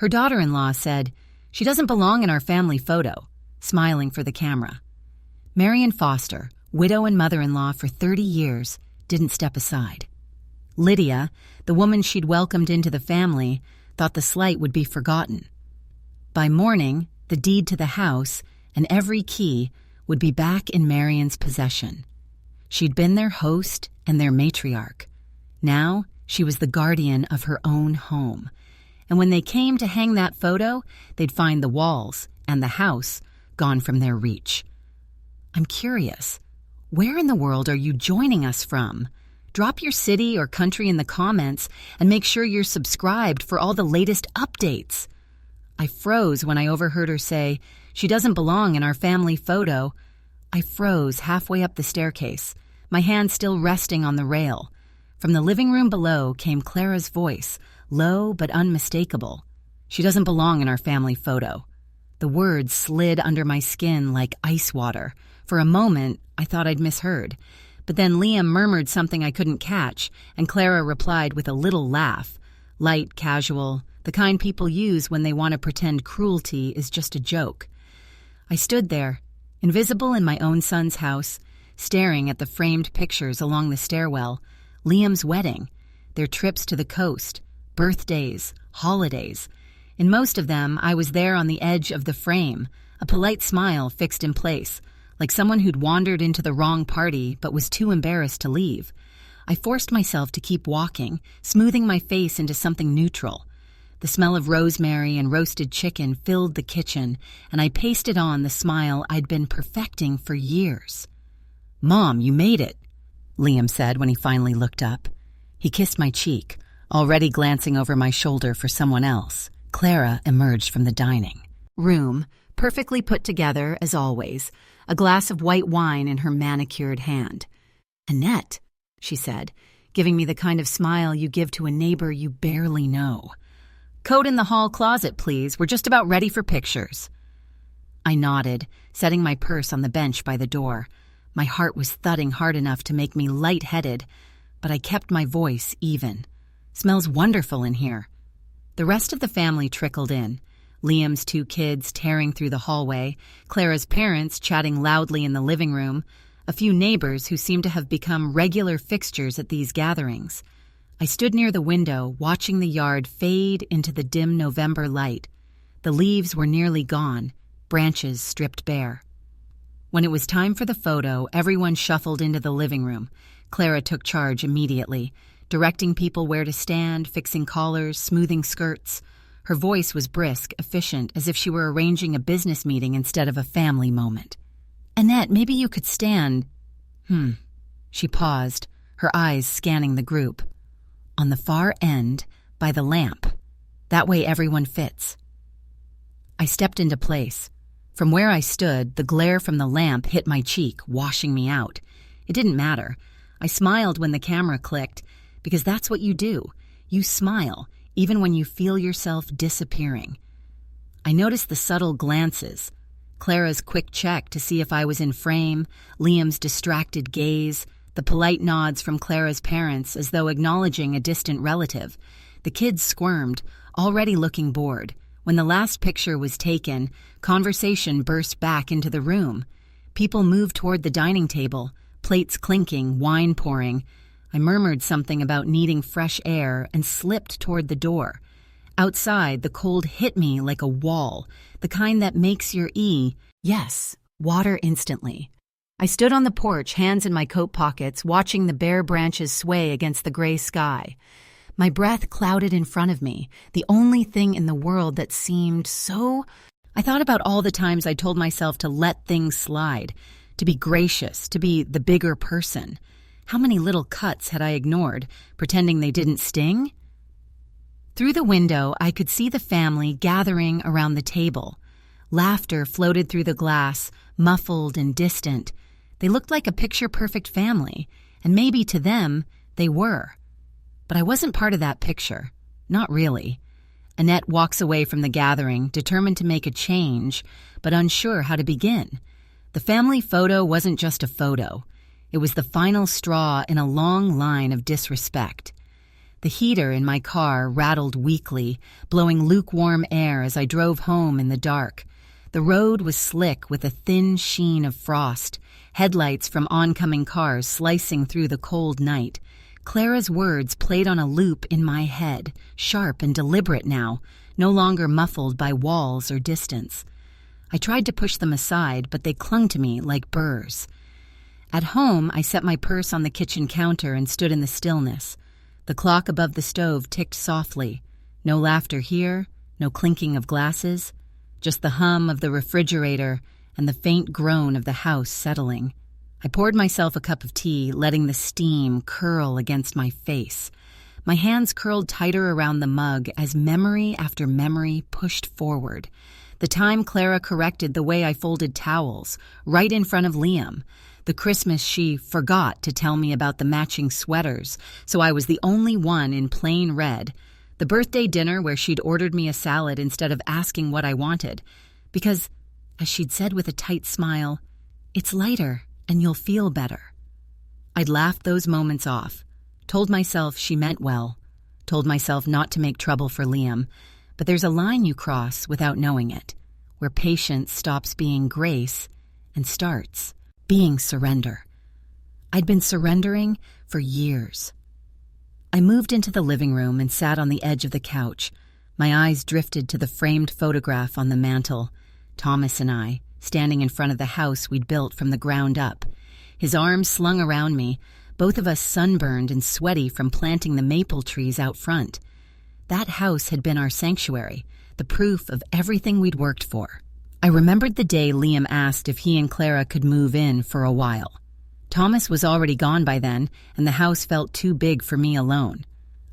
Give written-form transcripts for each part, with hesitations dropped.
Her daughter-in-law said, "She doesn't belong in our family photo," smiling for the camera. Marion Foster, widow and mother-in-law for 30 years, didn't step aside. Lydia, the woman she'd welcomed into the family, thought the slight would be forgotten. By morning, the deed to the house and every key would be back in Marion's possession. She'd been their host and their matriarch. Now, she was the guardian of her own home. And when they came to hang that photo, they'd find the walls and the house gone from their reach. I'm curious, where in the world are you joining us from? Drop your city or country in the comments and make sure you're subscribed for all the latest updates. I froze when I overheard her say, "She doesn't belong in our family photo." I froze halfway up the staircase, my hand still resting on the rail. From the living room below came Clara's voice, low but unmistakable. "She doesn't belong in our family photo." The words slid under my skin like ice water. For a moment, I thought I'd misheard. But then Liam murmured something I couldn't catch, and Clara replied with a little laugh. Light, casual, the kind people use when they want to pretend cruelty is just a joke. I stood there, invisible in my own son's house, staring at the framed pictures along the stairwell, Liam's wedding, their trips to the coast, birthdays, holidays. In most of them, I was there on the edge of the frame, a polite smile fixed in place, like someone who'd wandered into the wrong party but was too embarrassed to leave. I forced myself to keep walking, smoothing my face into something neutral. The smell of rosemary and roasted chicken filled the kitchen, and I pasted on the smile I'd been perfecting for years. "Mom, you made it," Liam said when he finally looked up. He kissed my cheek, already glancing over my shoulder for someone else. Clara emerged from the dining room, perfectly put together as always, a glass of white wine in her manicured hand. "Annette," she said, giving me the kind of smile you give to a neighbor you barely know. "Coat in the hall closet, please. We're just about ready for pictures." I nodded, setting my purse on the bench by the door. My heart was thudding hard enough to make me lightheaded, but I kept my voice even. "Smells wonderful in here." The rest of the family trickled in. Liam's 2 kids tearing through the hallway, Clara's parents chatting loudly in the living room, a few neighbors who seemed to have become regular fixtures at these gatherings. I stood near the window, watching the yard fade into the dim November light. The leaves were nearly gone, branches stripped bare. When it was time for the photo, everyone shuffled into the living room. Clara took charge immediately, directing people where to stand, fixing collars, smoothing skirts. Her voice was brisk, efficient, as if she were arranging a business meeting instead of a family moment. "Annette, maybe you could stand." She paused, her eyes scanning the group. "On the far end, by the lamp. That way everyone fits." I stepped into place. From where I stood, the glare from the lamp hit my cheek, washing me out. It didn't matter. I smiled when the camera clicked, because that's what you do. You smile, even when you feel yourself disappearing. I noticed the subtle glances, Clara's quick check to see if I was in frame, Liam's distracted gaze, the polite nods from Clara's parents as though acknowledging a distant relative. The kids squirmed, already looking bored. When the last picture was taken, conversation burst back into the room. People moved toward the dining table, plates clinking, wine pouring. I murmured something about needing fresh air and slipped toward the door. Outside, the cold hit me like a wall, the kind that makes your water instantly. I stood on the porch, hands in my coat pockets, watching the bare branches sway against the gray sky. My breath clouded in front of me, the only thing in the world that seemed so... I thought about all the times I told myself to let things slide, to be gracious, to be the bigger person. How many little cuts had I ignored, pretending they didn't sting? Through the window, I could see the family gathering around the table. Laughter floated through the glass, muffled and distant. They looked like a picture-perfect family, and maybe to them, they were. But I wasn't part of that picture. Not really. Annette walks away from the gathering, determined to make a change, but unsure how to begin. The family photo wasn't just a photo. It was the final straw in a long line of disrespect. The heater in my car rattled weakly, blowing lukewarm air as I drove home in the dark. The road was slick with a thin sheen of frost, headlights from oncoming cars slicing through the cold night. Clara's words played on a loop in my head, sharp and deliberate now, no longer muffled by walls or distance. I tried to push them aside, but they clung to me like burrs. At home, I set my purse on the kitchen counter and stood in the stillness. The clock above the stove ticked softly. No laughter here, no clinking of glasses, just the hum of the refrigerator and the faint groan of the house settling. I poured myself a cup of tea, letting the steam curl against my face. My hands curled tighter around the mug as memory after memory pushed forward. The time Clara corrected the way I folded towels, right in front of Liam. The Christmas she forgot to tell me about the matching sweaters, so I was the only one in plain red. The birthday dinner where she'd ordered me a salad instead of asking what I wanted. Because, as she'd said with a tight smile, "It's lighter and you'll feel better." I'd laughed those moments off, told myself she meant well, told myself not to make trouble for Liam. But there's a line you cross without knowing it, where patience stops being grace and starts being surrender. I'd been surrendering for years. I moved into the living room and sat on the edge of the couch. My eyes drifted to the framed photograph on the mantel. Thomas and I, standing in front of the house we'd built from the ground up. His arms slung around me, both of us sunburned and sweaty from planting the maple trees out front. That house had been our sanctuary, the proof of everything we'd worked for. I remembered the day Liam asked if he and Clara could move in for a while. Thomas was already gone by then, and the house felt too big for me alone.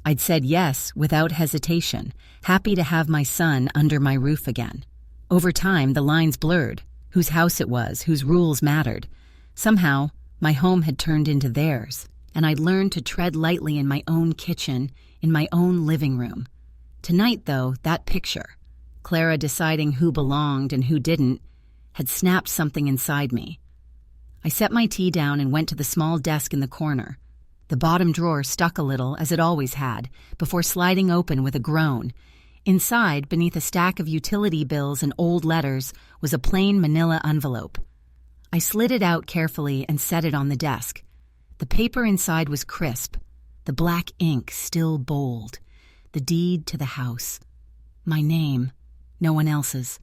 I'd said yes without hesitation, happy to have my son under my roof again. Over time, the lines blurred, whose house it was, whose rules mattered. Somehow, my home had turned into theirs, and I'd learned to tread lightly in my own kitchen, in my own living room. Tonight, though, that picture, Clara deciding who belonged and who didn't, had snapped something inside me. I set my tea down and went to the small desk in the corner. The bottom drawer stuck a little, as it always had, before sliding open with a groan. Inside, beneath a stack of utility bills and old letters, was a plain manila envelope. I slid it out carefully and set it on the desk. The paper inside was crisp, the black ink still bold. The deed to the house. My name, no one else's.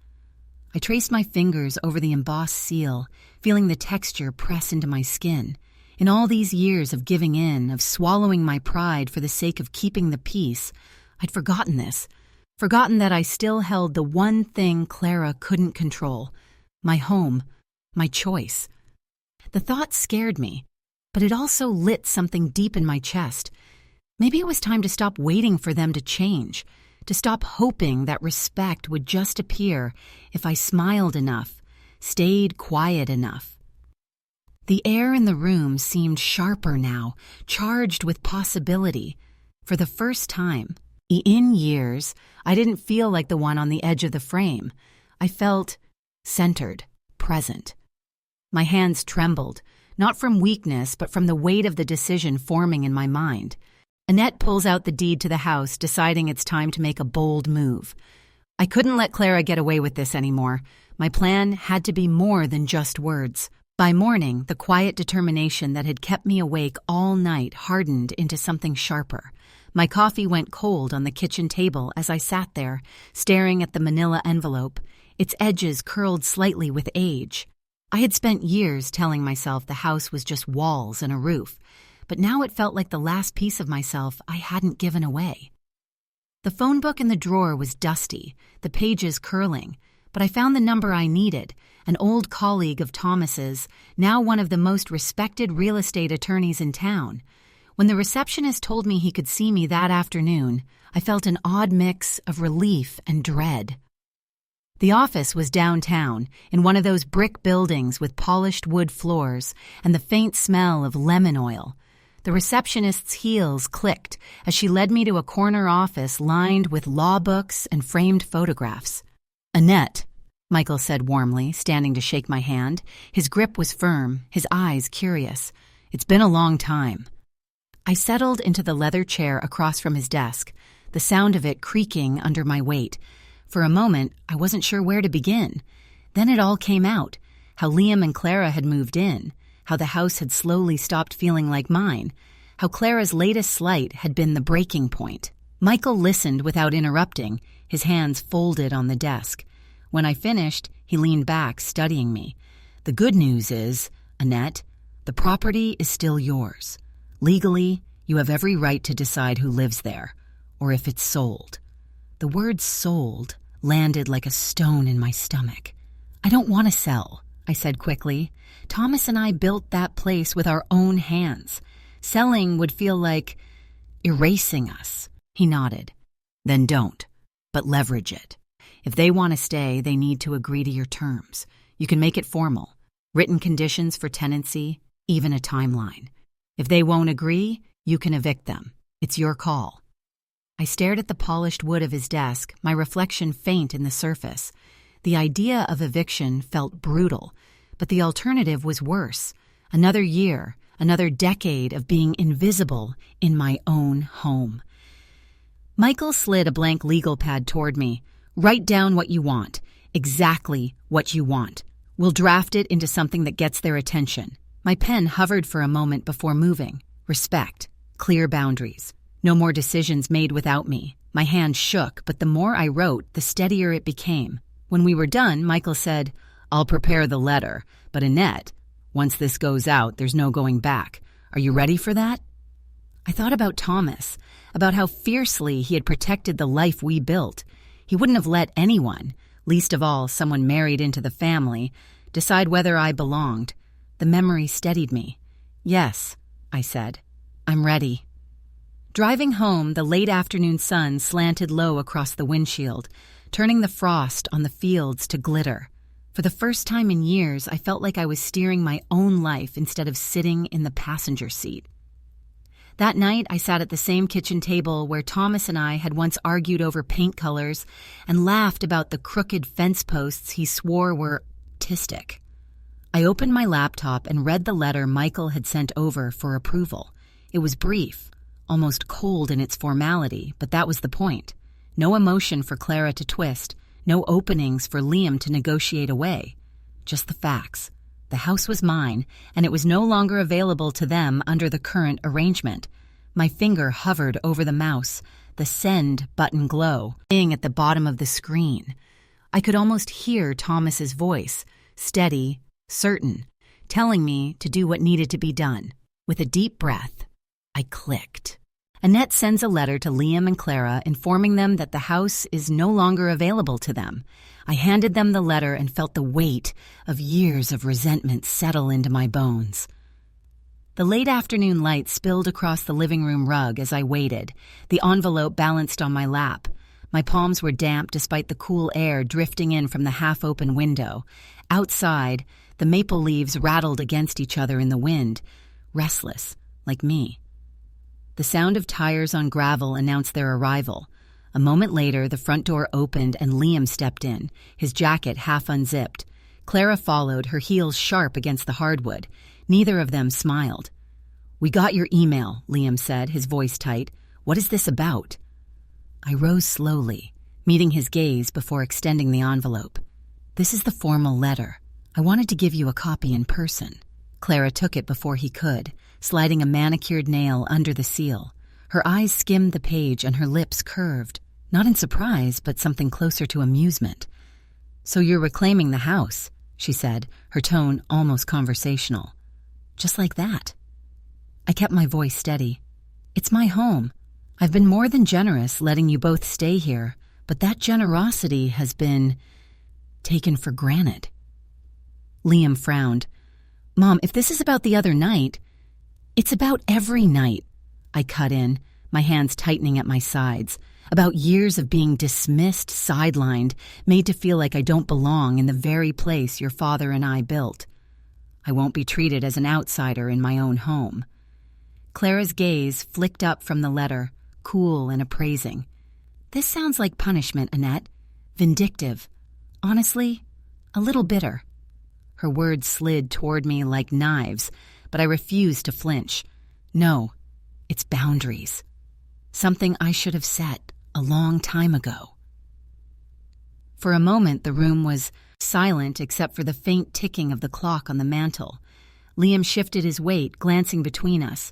I traced my fingers over the embossed seal, feeling the texture press into my skin. In all these years of giving in, of swallowing my pride for the sake of keeping the peace, I'd forgotten this. Forgotten that I still held the one thing Clara couldn't control. My home. My choice. The thought scared me, but it also lit something deep in my chest. Maybe it was time to stop waiting for them to change, to stop hoping that respect would just appear if I smiled enough, stayed quiet enough. The air in the room seemed sharper now, charged with possibility. For the first time, in years, I didn't feel like the one on the edge of the frame. I felt centered, present. My hands trembled, not from weakness, but from the weight of the decision forming in my mind. Annette pulls out the deed to the house, deciding it's time to make a bold move. I couldn't let Clara get away with this anymore. My plan had to be more than just words. By morning, the quiet determination that had kept me awake all night hardened into something sharper. My coffee went cold on the kitchen table as I sat there, staring at the manila envelope, its edges curled slightly with age. I had spent years telling myself the house was just walls and a roof, but now it felt like the last piece of myself I hadn't given away. The phone book in the drawer was dusty, the pages curling, but I found the number I needed, an old colleague of Thomas's, now one of the most respected real estate attorneys in town. When the receptionist told me he could see me that afternoon, I felt an odd mix of relief and dread. The office was downtown, in one of those brick buildings with polished wood floors and the faint smell of lemon oil. The receptionist's heels clicked as she led me to a corner office lined with law books and framed photographs. "Annette," Michael said warmly, standing to shake my hand. His grip was firm, his eyes curious. "It's been a long time." I settled into the leather chair across from his desk, the sound of it creaking under my weight. For a moment, I wasn't sure where to begin. Then it all came out, how Liam and Clara had moved in, how the house had slowly stopped feeling like mine, how Clara's latest slight had been the breaking point. Michael listened without interrupting, his hands folded on the desk. When I finished, he leaned back, studying me. The good news is, Annette, the property is still yours. Legally, you have every right to decide who lives there, or if it's sold. The word sold landed like a stone in my stomach. I don't want to sell, I said quickly. Thomas and I built that place with our own hands. Selling would feel like erasing us. He nodded. Then don't, but leverage it. If they want to stay, they need to agree to your terms. You can make it formal. Written conditions for tenancy, even a timeline. If they won't agree, you can evict them. It's your call. I stared at the polished wood of his desk, my reflection faint in the surface. The idea of eviction felt brutal, but the alternative was worse. Another year, another decade of being invisible in my own home. Michael slid a blank legal pad toward me. Write down what you want, exactly what you want. We'll draft it into something that gets their attention. My pen hovered for a moment before moving. Respect. Clear boundaries. No more decisions made without me. My hand shook, but the more I wrote, the steadier it became. When we were done, Michael said, I'll prepare the letter, but Annette, once this goes out, there's no going back. Are you ready for that? I thought about Thomas, about how fiercely he had protected the life we built. He wouldn't have let anyone, least of all someone married into the family, decide whether I belonged. The memory steadied me. Yes, I said. I'm ready. Driving home, the late afternoon sun slanted low across the windshield, turning the frost on the fields to glitter. For the first time in years, I felt like I was steering my own life instead of sitting in the passenger seat. That night, I sat at the same kitchen table where Thomas and I had once argued over paint colors and laughed about the crooked fence posts he swore were artistic. I opened my laptop and read the letter Michael had sent over for approval. It was brief, almost cold in its formality, but that was the point. No emotion for Clara to twist, no openings for Liam to negotiate away. Just the facts. The house was mine, and it was no longer available to them under the current arrangement. My finger hovered over the mouse, the send button glow, being at the bottom of the screen. I could almost hear Thomas's voice, steady, certain, telling me to do what needed to be done. With a deep breath, I clicked. Annette sends a letter to Liam and Clara informing them that the house is no longer available to them. I handed them the letter and felt the weight of years of resentment settle into my bones. The late afternoon light spilled across the living room rug as I waited, the envelope balanced on my lap. My palms were damp despite the cool air drifting in from the half-open window. Outside, the maple leaves rattled against each other in the wind, restless, like me. The sound of tires on gravel announced their arrival. A moment later, the front door opened and Liam stepped in, his jacket half unzipped. Clara followed, her heels sharp against the hardwood. Neither of them smiled. "We got your email," Liam said, his voice tight. "What is this about?" I rose slowly, meeting his gaze before extending the envelope. "This is the formal letter. I wanted to give you a copy in person." Clara took it before he could, sliding a manicured nail under the seal. Her eyes skimmed the page and her lips curved, not in surprise, but something closer to amusement. "So you're reclaiming the house," she said, her tone almost conversational. "Just like that." I kept my voice steady. "It's my home. I've been more than generous letting you both stay here, but that generosity has been taken for granted." Liam frowned. "Mom, if this is about the other night, it's about every night," I cut in, my hands tightening at my sides. "About years of being dismissed, sidelined, made to feel like I don't belong in the very place your father and I built. I won't be treated as an outsider in my own home." Clara's gaze flicked up from the letter, cool and appraising. "This sounds like punishment, Annette. Vindictive. Honestly, a little bitter." Her words slid toward me like knives, but I refused to flinch. "No, It's boundaries. Something I should have set a long time ago. For a moment, the room was silent except for the faint ticking of the clock on the mantel. Liam shifted his weight, glancing between us.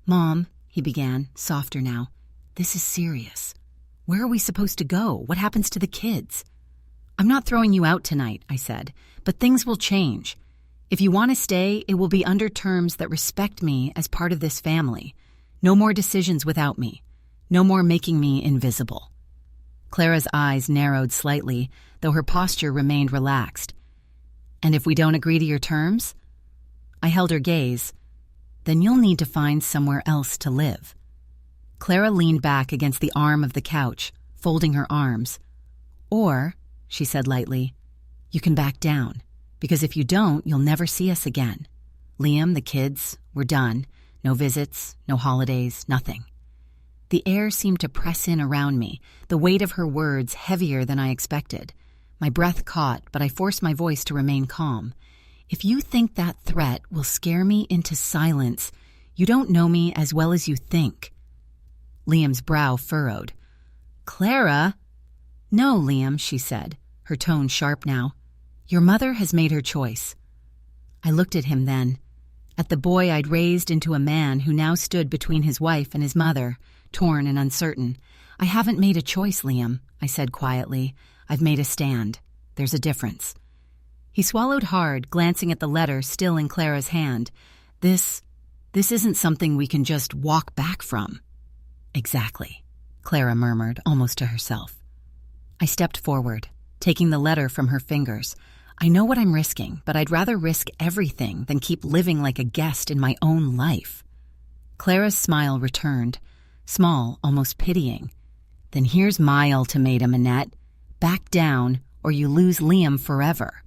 "Mom," he began, softer now, "this is serious. Where are we supposed to go? What happens to the kids?" "I'm not throwing you out tonight," I said, "but things will change. If you want to stay, it will be under terms that respect me as part of this family. No more decisions without me. No more making me invisible." Clara's eyes narrowed slightly, though her posture remained relaxed. "And if we don't agree to your terms?" I held her gaze. "Then you'll need to find somewhere else to live." Clara leaned back against the arm of the couch, folding her arms. "Or," she said lightly, "you can back down, because if you don't, you'll never see us again. Liam, the kids, we're done. No visits, no holidays, nothing." The air seemed to press in around me, the weight of her words heavier than I expected. My breath caught, but I forced my voice to remain calm. "If you think that threat will scare me into silence, you don't know me as well as you think." Liam's brow furrowed. "Clara!" "No, Liam," she said, her tone sharp now. "Your mother has made her choice." I looked at him then, at the boy I'd raised into a man who now stood between his wife and his mother, torn and uncertain. "I haven't made a choice, Liam," I said quietly. "I've made a stand. There's a difference." He swallowed hard, glancing at the letter still in Clara's hand. This isn't something we can just walk back from." "Exactly," Clara murmured, almost to herself. I stepped forward, taking the letter from her fingers. "I know what I'm risking, but I'd rather risk everything than keep living like a guest in my own life." Clara's smile returned, small, almost pitying. "Then here's my ultimatum, Annette. Back down, or you lose Liam forever."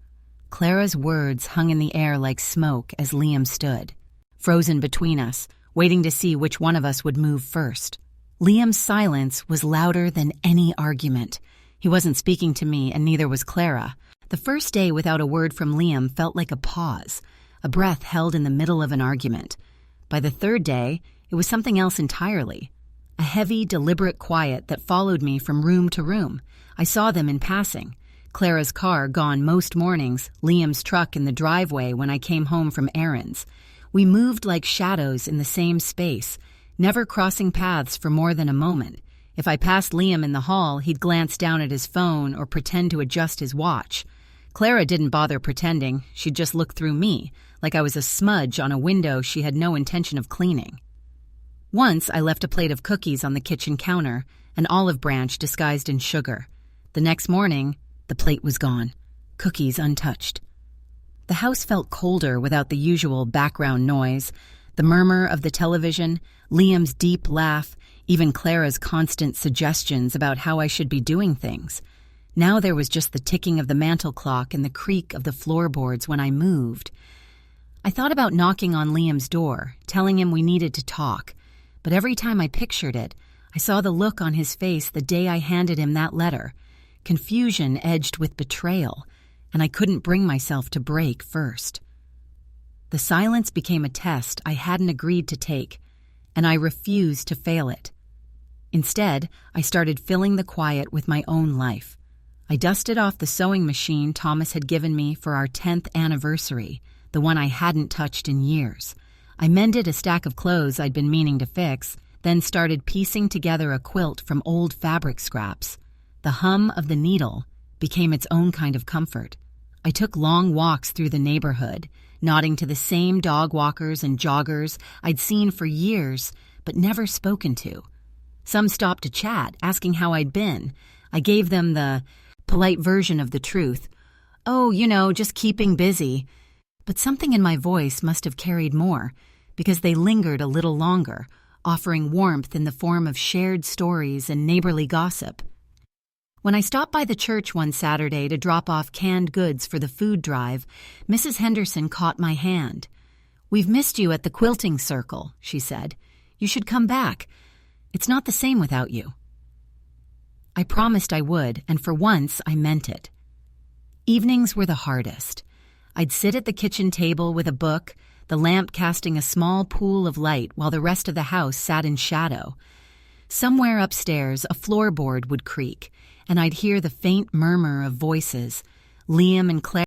Clara's words hung in the air like smoke as Liam stood, frozen between us, waiting to see which one of us would move first. Liam's silence was louder than any argument. He wasn't speaking to me, and neither was Clara. The first day without a word from Liam felt like a pause, a breath held in the middle of an argument. By the third day, it was something else entirely. A heavy, deliberate quiet that followed me from room to room. I saw them in passing. Clara's car gone most mornings, Liam's truck in the driveway when I came home from errands. We moved like shadows in the same space, never crossing paths for more than a moment. If I passed Liam in the hall, he'd glance down at his phone or pretend to adjust his watch. Clara didn't bother pretending. She'd just look through me, like I was a smudge on a window she had no intention of cleaning. Once I left a plate of cookies on the kitchen counter, an olive branch disguised in sugar. The next morning, the plate was gone, cookies untouched. The house felt colder without the usual background noise, the murmur of the television, Liam's deep laugh, even Clara's constant suggestions about how I should be doing things. Now there was just the ticking of the mantel clock and the creak of the floorboards when I moved. I thought about knocking on Liam's door, telling him we needed to talk, but every time I pictured it, I saw the look on his face the day I handed him that letter, confusion edged with betrayal, and I couldn't bring myself to break first. The silence became a test I hadn't agreed to take, and I refused to fail it. Instead, I started filling the quiet with my own life. I dusted off the sewing machine Thomas had given me for our 10th anniversary, the one I hadn't touched in years. I mended a stack of clothes I'd been meaning to fix, then started piecing together a quilt from old fabric scraps. The hum of the needle became its own kind of comfort. I took long walks through the neighborhood, nodding to the same dog walkers and joggers I'd seen for years but never spoken to. Some stopped to chat, asking how I'd been. I gave them the polite version of the truth. "Oh, just keeping busy." But something in my voice must have carried more, because they lingered a little longer, offering warmth in the form of shared stories and neighborly gossip. When I stopped by the church one Saturday to drop off canned goods for the food drive, Mrs. Henderson caught my hand. "We've missed you at the quilting circle," she said. "You should come back. It's not the same without you." I promised I would, and for once I meant it. Evenings were the hardest. I'd sit at the kitchen table with a book, the lamp casting a small pool of light while the rest of the house sat in shadow. Somewhere upstairs, a floorboard would creak, and I'd hear the faint murmur of voices, Liam and Claire